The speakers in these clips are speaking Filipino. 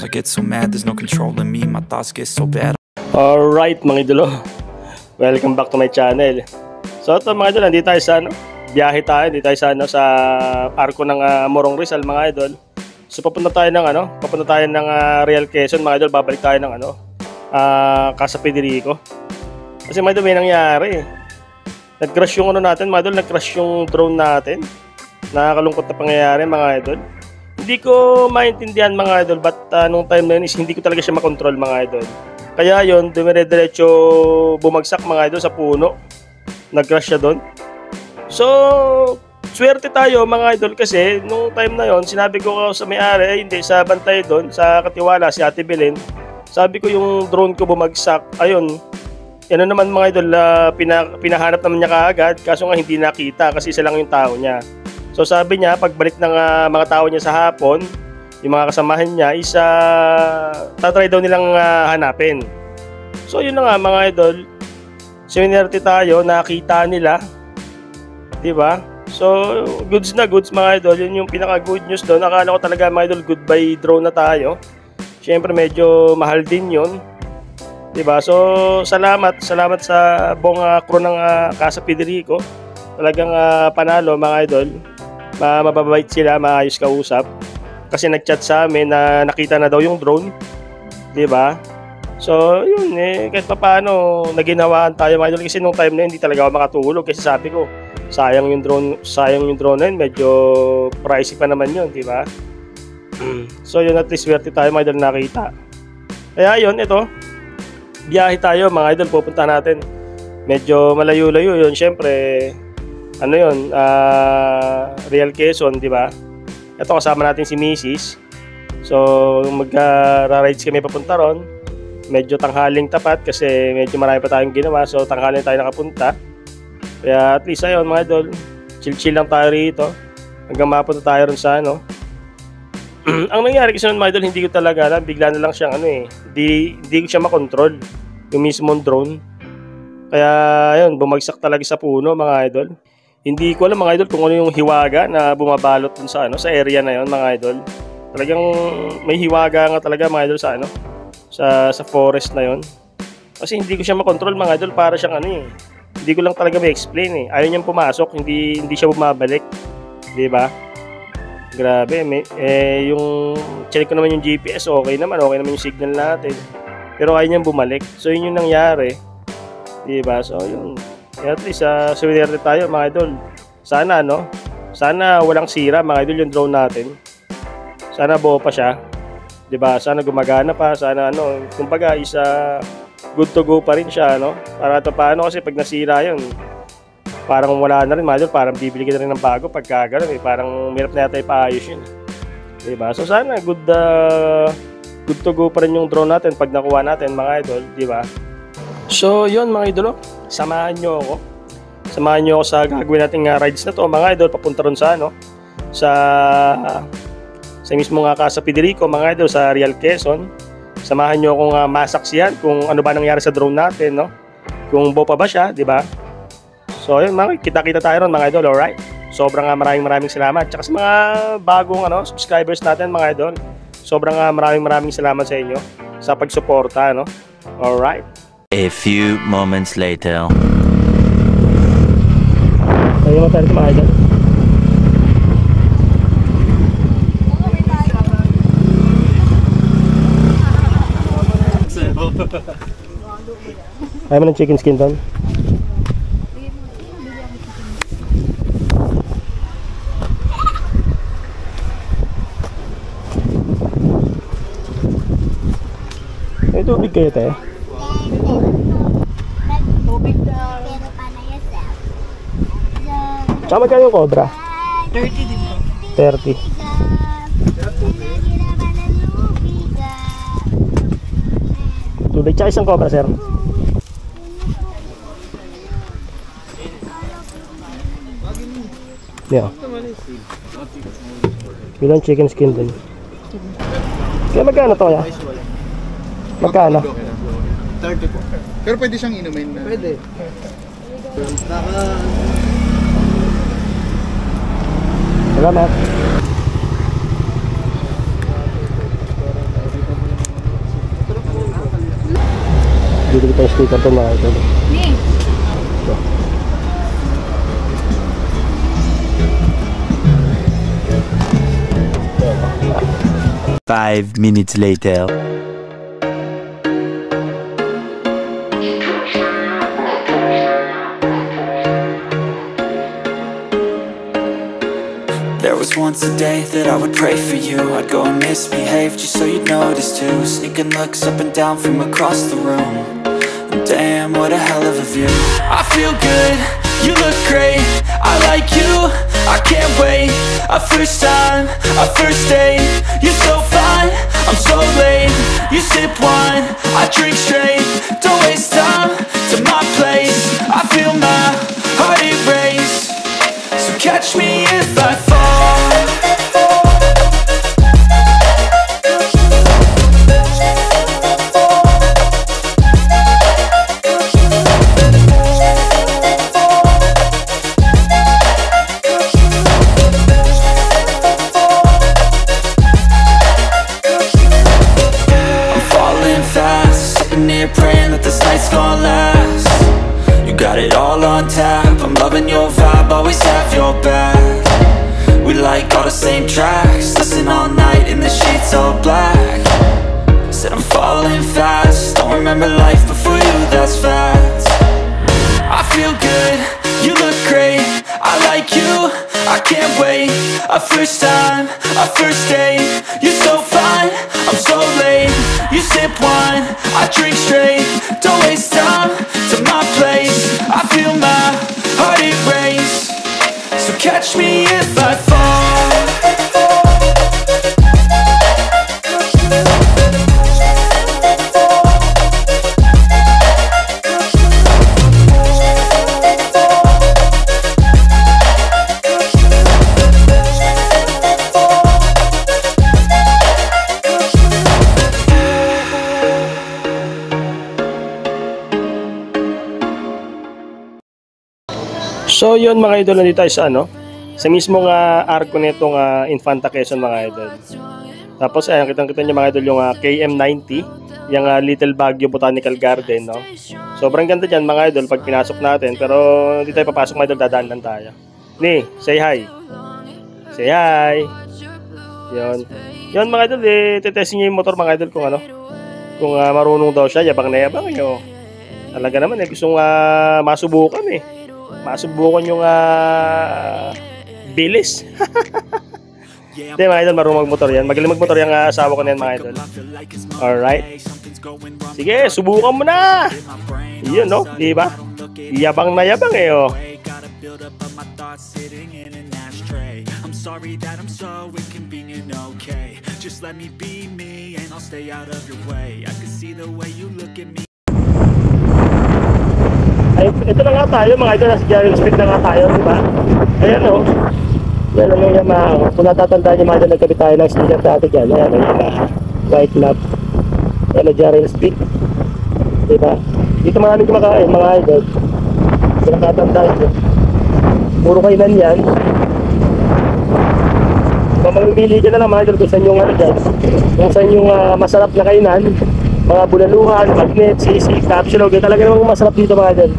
I get so mad, there's no controlling me. My thoughts get so bad. Alright mga idolo, welcome back to my channel. So ito mga idol, nandito tayo sa biyahe tayo, nandito tayo sa sa arko ng Morong Rizal mga idol. So papunta tayo ng Real Quezon mga idol, babalik tayo ng Casa Federico. Kasi mga idol may nangyari. Nag-crash yung natin mga idol, nag-crash yung drone natin. Nakakalungkot na pangyayari mga idol. Hindi ko maintindihan mga idol, but nung time na yun is hindi ko talaga siya makontrol mga idol. Kaya yun, dumire-diretso bumagsak mga idol sa puno. Nag-crash siya doon. So, swerte tayo mga idol kasi nung time na yon sinabi ko sa may-ari, hindi, sa bantay doon, sa katiwala, si Ate Belen. Sabi ko yung drone ko bumagsak. Ayun, yan naman mga idol, pinahanap naman niya kaagad, kaso nga hindi nakita kasi isa lang yung tao niya. So sabi niya, pagbalik ng mga tao niya sa hapon, yung mga kasamahan niya, tatry daw nilang hanapin. So yun na nga mga idol, siminerte tayo, nakita nila, diba? So goods na goods mga idol, yun yung pinaka good news doon. Akala ko talaga mga idol, goodbye drone na tayo. Siyempre medyo mahal din yun, diba? So salamat sa buong crew ng Casa Federico. Talagang panalo mga idol. Mababait sila, maayos kausap. Kasi nag-chat sa amin na nakita na daw yung drone, diba? So yun kahit pa paano naginawaan tayo mga idol. Kasi nung time na yun, hindi talaga ako makatulog. Kasi sabi ko, sayang yung drone na yun, medyo pricey pa naman yun, diba? So yun, at least swerte tayo mga idol nakita. Kaya yun, ito, biyahe tayo mga idol, pupunta natin. Medyo malayo-layo yun, syempre. Real Quezon, di ba? Ito kasama natin si Mrs. So mag-rides kami papunta ron. Medyo tanghaling tapat kasi medyo marami pa tayong ginawa. So tanghaling tayo nakapunta. Kaya at least ayun mga idol, chill lang tayo rito hanggang mapunta tayo ron sa Ang nangyari kasi nun mga idol, hindi ko talaga alam, bigla na lang siyang hindi ko siya makontrol yung mismong drone. Kaya ayun, bumagsak talaga sa puno mga idol. Hindi ko alam mga idol kung ano yung hiwaga na bumabalot dun sa sa area na yon mga idol. Talagang may hiwaga nga talaga mga idol sa forest na yon. Kasi hindi ko siya makontrol mga idol, para siyang hindi ko lang talaga ma-explain Ayaw niyang pumasok, hindi siya bumabalik. 'Di ba? Grabe, yung check ko naman yung GPS, okay naman yung signal natin. Pero ayaw niyang bumalik. So yun yung nangyari. 'Di ba? So yun. At least swerte tayo mga idol. Sana walang sira mga idol yung drone natin. Sana buo pa siya. 'Di ba? Sana gumagana pa, sana kumbaga good to go pa rin siya Para paano kasi pag nasira 'yun, parang wala na rin mga idol, parang bibili ka na rin ng bago pagka gano'n parang hirap na yata ipaayos yun. 'Di ba? So sana good to go pa rin yung drone natin pag nakuha natin mga idol, 'di ba? So yun mga idol, samahan nyo ako sa gagawin nating rides na to mga idol, papunta ron sa sa mismo Casa Federico mga idol, sa Real Quezon. Samahan nyo akong masaksihan kung ano ba nangyari sa drone natin, kung buo pa ba siya, di ba? So yun mga, kita tayo ron mga idol. Alright, sobrang maraming salamat tsaka sa mga bagong subscribers natin mga idol. Sobrang maraming salamat sa inyo sa pagsuporta Alright. A few moments later. Ayun tayo mga idol. Ayaw mo ng chicken skin doon? May tubig kayo tayo? Tsaka magkano yung cobra? 30 din po. 30. Tubig tsaka isang cobra, sir. Yeah. Ilang chicken skin din. Kaya magkano to kaya? Magkano? 30 po. Pero pwede siyang inumin na. Pwede. Salamat. Bibili ko yung sticker doon mga idol. Ito. 5 minutes later. There was once a day that I would pray for you. I'd go and misbehave just so you'd notice too. Sneaking looks up and down from across the room. Damn, what a hell of a view. I feel good, you look great, I like you, I can't wait. A first time, a first date, you're so fine, I'm so late. You sip wine, I drink straight, don't waste time to my place. I feel my heart erase, so catch me if I fall. Praying that this night's gonna last. You got it all on tap, I'm loving your vibe, always have your back. We like all the same tracks, listen all night in the sheets all black. Said I'm falling fast, don't remember life before you, that's fact. I feel good, you look great, I like you, I can't wait. A first time, a first date, you're so fine, I'm so late. You sip wine, I drink straight, don't waste time to my place. I feel my heart erase, so catch me if I fall. So yun mga idol, nandito tayo sa sa mismong arko nitong Infanta Quezon mga idol. Tapos ayan, kitang-kita nyo mga idol yung KM90, yung Little Baguio Botanical Garden, no? Sobrang ganda dyan mga idol pag pinasok natin, pero hindi tayo papasok mga idol, dadaan lang tayo. Ni, say hi. Say hi. Yun mga idol, tetesting nyo yung motor mga idol kung kung marunong daw siya, yabang na yabang. Talaga naman gustong masubukan masubukan yung bilis. Hindi mga idol, marunong magmotor yan. Magaling magmotor yung asawa ko na yan mga idol. Alright. Sige, subukan mo na. Yun no, di ba? Yabang na yabang oh. I'm sorry that I'm so inconvenient, okay? Just let me be me and I'll stay out of your way. I can see the way you look at me. Ay, ito na nga tayo mga idol, nasa Jarrell Street na nga tayo, di ba? Ayan yan yung Yamaha. Kung natatandaan nyo mga idol, nagkabit tayo ng sticker dati dyan. Ayan yung Yamaha, white lab. Ayan yung Jarrell Street, di ba? Dito maraming kumakain mga idol. Kung natatandaan nyo, puro kainan yan. Mamamili ka na lang mga idol kung saan yung dyan, kung saan yung masarap na kainan. Mga bulaluhan, magnet, sisig, capsulog, talaga namang masarap dito mga idol.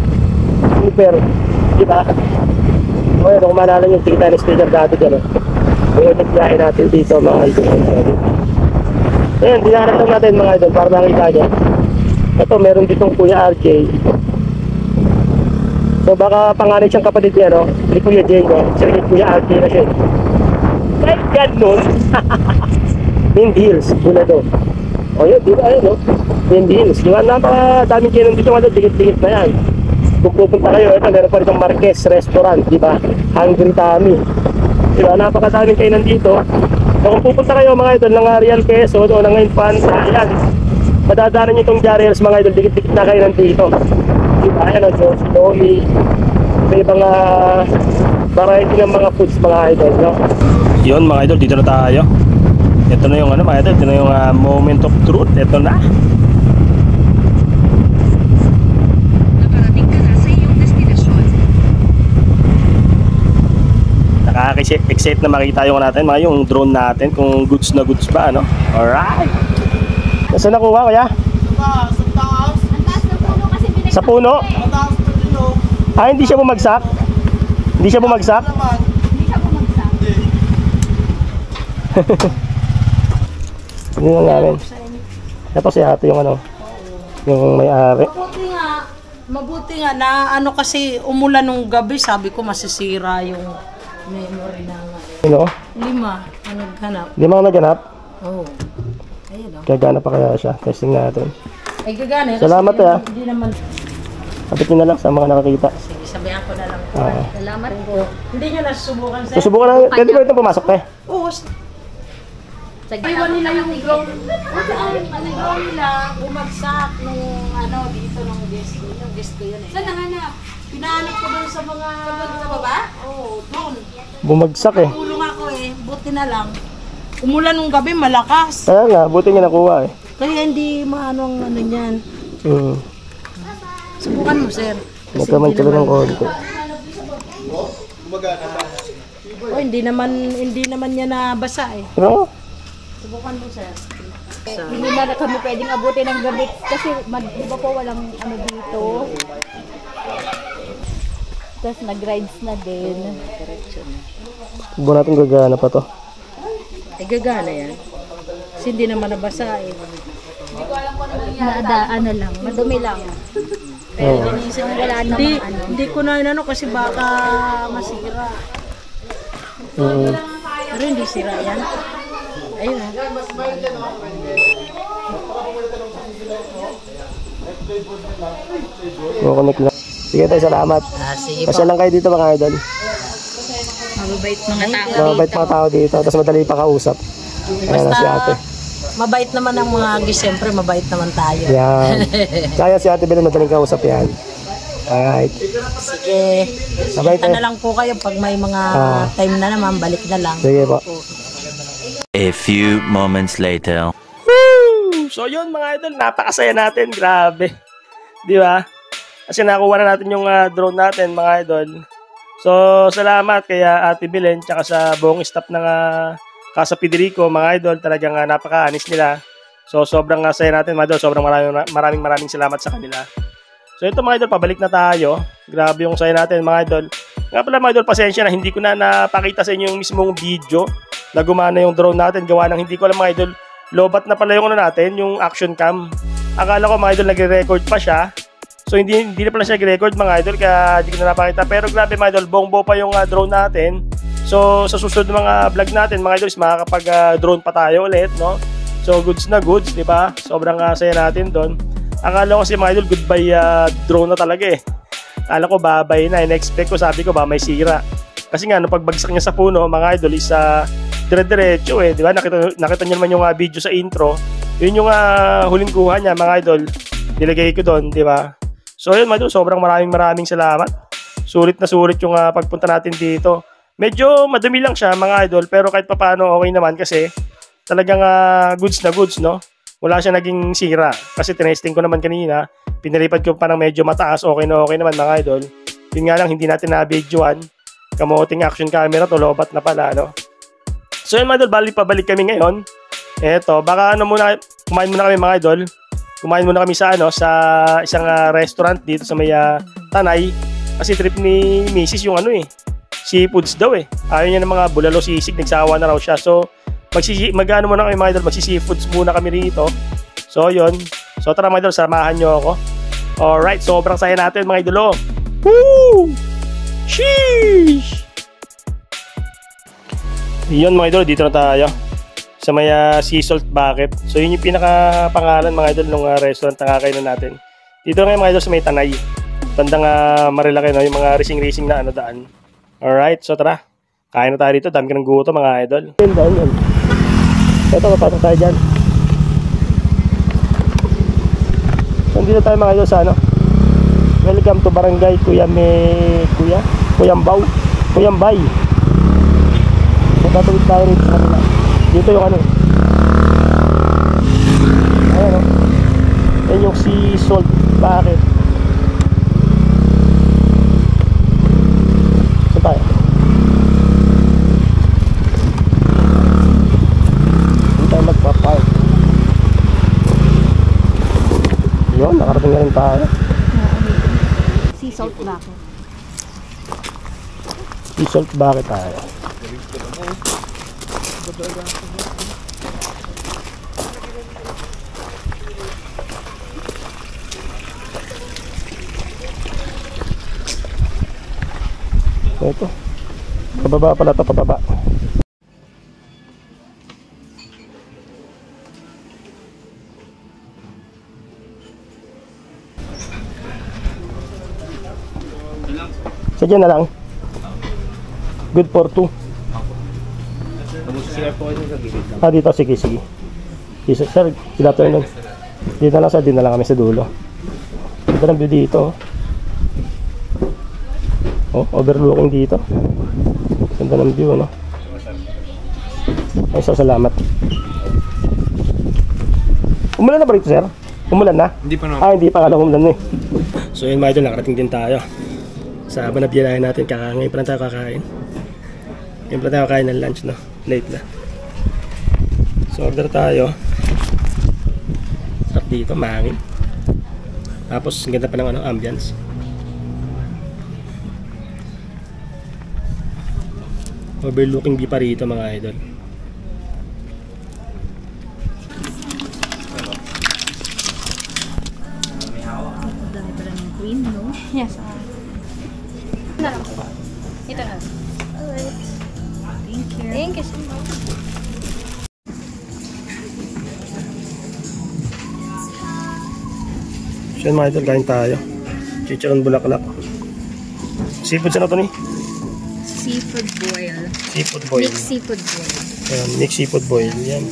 Super, di ba? O yun, kung maalala nyo, tigita ng sticker dati dyan. Ngayon, nagbiyahe natin dito mga idol. Ayan, dinahanap lang natin mga idol para makita nyo. Ito, meron ditong Kuya RJ. So baka panganay siyang kapatid niya, ni Kuya Jay, siya yung Kuya RJ na siya. Kahit ganun, Mint Hills, Bulado. O yun, di ba ayun Mint Hills, di ba? Napakadaming kinom dito mga dikit-dikit na yan. Kung pupunta kayo, ito meron pa rin itong Marquez Restaurant, di ba? Hungry Tommy, di ba? Napakadaming kainan dito. So kung pupunta kayo mga idol ng Real Quezon o ng Infanta, ayan, madadaanan nyo itong Jarrells mga idol, dikit-dikit na kainan dito, di ba? Ayan Josie Lomi, may mga variety ng mga foods mga idol, no? Yun mga idol, dito na tayo. Ito na yung mga idol, ito na yung moment of truth. Ito na. Nakarating ka na sa iyong destinasyon. Nakaka-excite na makita yung natin, yung drone natin, kung goods na goods ba, Alright. Nasaan nakuha, kuya? Ang taas na po. Sa puno? Ah, hindi siya bumagsak? Hindi siya bumagsak? Hindi lang namin. Ito si ate yung ano, yung may-ari. Mabuti nga na ano kasi umulan nung gabi, sabi ko masisira yung memory ng Sino? 5 ang naghanap. Hindi mga naganap? Oo. Ayun o. Gagana pa kaya siya? Testing natin. Ay gagana. Salamat kasi hindi naman. Kapit nyo na lang sa mga nakakita. Sige, sabihan ko na lang po. Oo. Salamat po. Hindi nyo nasusubukan sir? Susubukan na, pwede ba itong pumasok te? Oo. Iwan nila yung drone. Ang drone nila bumagsak nung ano dito nung guest ko. Yung guest ko yun eh. Saan nanganap? Pinahanap ko doon sa mga... Sa baba? Oo, doon. Bumagsak eh. Tulong ako eh. Buti na lang. Umulan nung gabi, malakas. Kaya nga, buti nga nakuha eh. Kaya hindi maano ang ano niyan. Subukan mo, sir. Nagkaman ka lang ng konti. Oh, hindi naman niya nabasa eh. Ano? Subukan mo, sir. Hindi na kami pwedeng abutin ng gabi kasi di ba po walang ano dito. Tapos nag-rides na din. Subukan natin gagana pa to. Eh, gagana yan. Kasi hindi naman nabasa eh. Ano lang, madumi lang. Pero wala namang ano. Hindi ko na inano kasi baka masira. Pero hindi sira yan. Ayun ah. Connect lang. Sige tayo, salamat. Sige Kasi lang kayo dito mga idol. Mababait mga tao. Mabait mga tao dito. Tapos madali pa kausap. Ayan na si ate. Mabait naman ang mga agis, siyempre mabait naman tayo. Yan. Kaya si ate Belen madaling kausap yan. Alright. Sige. Sabay Kita tayo. na lang po kayo pag may mga time na naman, balik na lang. Sige po. A few moments later. Woo! So yun mga idol, napakasaya natin. Grabe. Di ba? Kasi nakuha na natin yung drone natin mga idol. So salamat kay Ate Belen tsaka sa buong staff ng Casa Federico mga idol. Talagang napaka-anis nila. So sobrang saya natin mga idol. Sobrang maraming salamat sa kanila. So ito mga idol, pabalik na tayo. Grabe yung saya natin mga idol. Nga pala mga idol, pasensya na hindi ko na napakita sa inyo yung mismong video na gumana yung drone natin. Gawa ng hindi ko alam mga idol, lobat na pala yung ano natin, yung action cam. Akala ko mga idol nagre-record pa siya. So hindi na pala siya nagre-record mga idol, kaya hindi ko na napakita. Pero grabe mga idol, bongbo pa yung drone natin. So sa susunod ng mga vlog natin mga idol, makakapag-drone pa tayo ulit, no? So goods na goods, di ba? Sobrang saya natin doon. Akala ko kasi mga idol, goodbye drone na talaga eh. Akala ko babay na, in-expect ko, sabi ko ba may sira. Kasi nga, nung pagbagsak niya sa puno, mga idol, is dire-diretso eh, di ba? Nakita niyo naman yung video sa intro. Yun yung huling kuha niya, mga idol. Nilagay ko doon, di ba? So yun, mga idol, sobrang maraming salamat. Sulit na sulit yung pagpunta natin dito. Medyo madumi lang siya, mga idol, pero kahit papaano okay naman kasi talagang goods na goods, no? Wala siya naging sira. Kasi tinesting ko naman kanina, pinalipad ko pa ng medyo mataas, okay naman mga idol. Yun nga lang, hindi natin na-videoan. Kamuting action camera to, lobat na pala, no? So yun mga idol, pabalik kami ngayon. Eto, baka kumain muna kami mga idol. Kumain muna kami sa sa isang restaurant dito sa may Tanay. Kasi trip ni Mrs. yung seafoods daw eh. Ayaw niya ng mga bulalo sisig, nagsawa na raw siya. So mag-ano muna kami mga idol, magsi-seafoods muna kami rito. So yun. So tara mga idol, samahan nyo ako. Alright, sobrang saya natin mga idol. Woo! Sheesh! Yun mga idol, dito na tayo sa may sea salt bucket. So yun yung pinaka-pangalan mga idol ng restaurant na kakainan natin. Dito na ngayon mga idol sa may Tanay. Bandang Marilaki, no? Yung mga racing na daan. Alright, so tara. Kain na tayo dito, dami ka ng guto mga idol. Yun. Ito, papasok tayo dyan. Nandito tayo mga idol sa Welcome to Barangay Kuyambay. So tatawid tayo rito sa kanila. Dito yung ayan yan yung sea salt bucket. So tayo magpa-park. Yun, nakarating na rin tayo. Sea-salt bucket tayo. Ito. Pababa pala ito, pababa. Sadya na lang. Good for 2. Dito, sige. Sir, kilato yun. Dito na lang, sir. Dito na lang kami sa dulo. Dito ng view dito. Oh, overlooking dito. Ganda ng view, no? Ay, salamat. Umulan na ba rito, sir? Umulan na? Hindi pa naman. Hindi pa. Kala umulan na eh. So yun, mga idol, nakarating din tayo sa banabiyanahin natin. Ngayon pa lang tayo kakain. Ngayon pa lang tayo kakain ng lunch, no? Late na. So order tayo. Sarap dito, mahangin. Tapos ganda pa ng ambience. Overlooking view pa rito, mga idol. Dami pala ng queen, no? Yes. Ito na. Alright. Thank you. Thank you so much. So yun, mga idol, kain tayo. Chicharon bulaklak. Seafood sa na ito ni? Seafood boil. Seafood boil. Mixed seafood boil. Ayan, mixed seafood boil. Yan.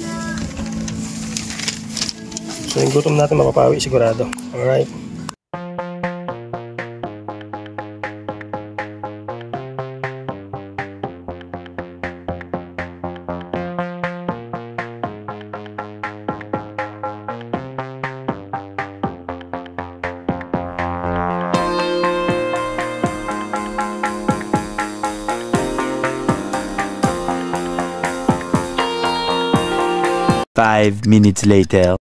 So yung gutom natin mapapawi sigurado. Alright. Five minutes later.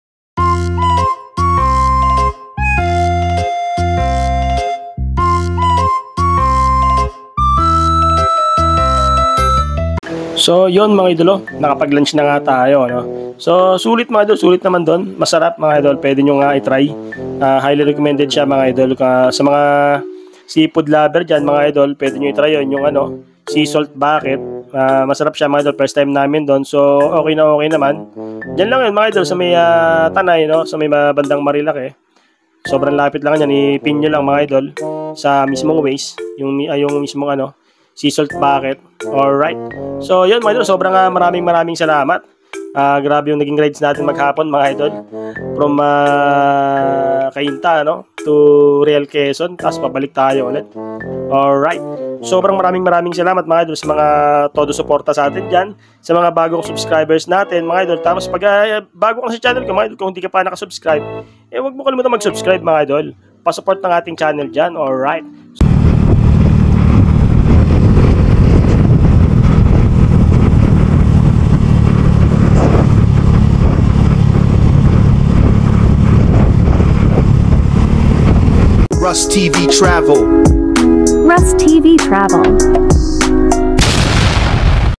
So yun, mga idolo, nakapag-lunch na nga tayo, no? So sulit, mga idol, sulit naman doon. Masarap, mga idol, pwede nyo nga i-try. Highly recommended siya, mga idol. Sa mga seafood lover dyan, mga idol, pwede nyo i-try yun, yung sea salt bucket. Masarap siya, mga idol, first time namin doon. So okay naman. Diyan lang yun, mga idol, sa may Tanay, no? Sa may bandang Marilake. Sobrang lapit lang yan, i-pin nyo lang, mga idol, sa mismong Waze, yung mismong sea salt bucket. Alright. So yun, mga idol, sobrang maraming salamat. Grabe yung naging rides natin maghapon, mga idol. From Cainta, to Real Quezon, tapos pabalik tayo ulit. Alright. Sobrang maraming salamat, mga idol, sa mga todo suporta sa atin dyan, sa mga bagong subscribers natin, mga idol. Tapos pag bago ka sa channel ko, mga idol, kung hindi ka pa nakasubscribe, huwag mo kalimutan mag-subscribe, mga idol. Pasupport ng ating channel dyan. Alright. Rust TV Travel. Rust TV Travel.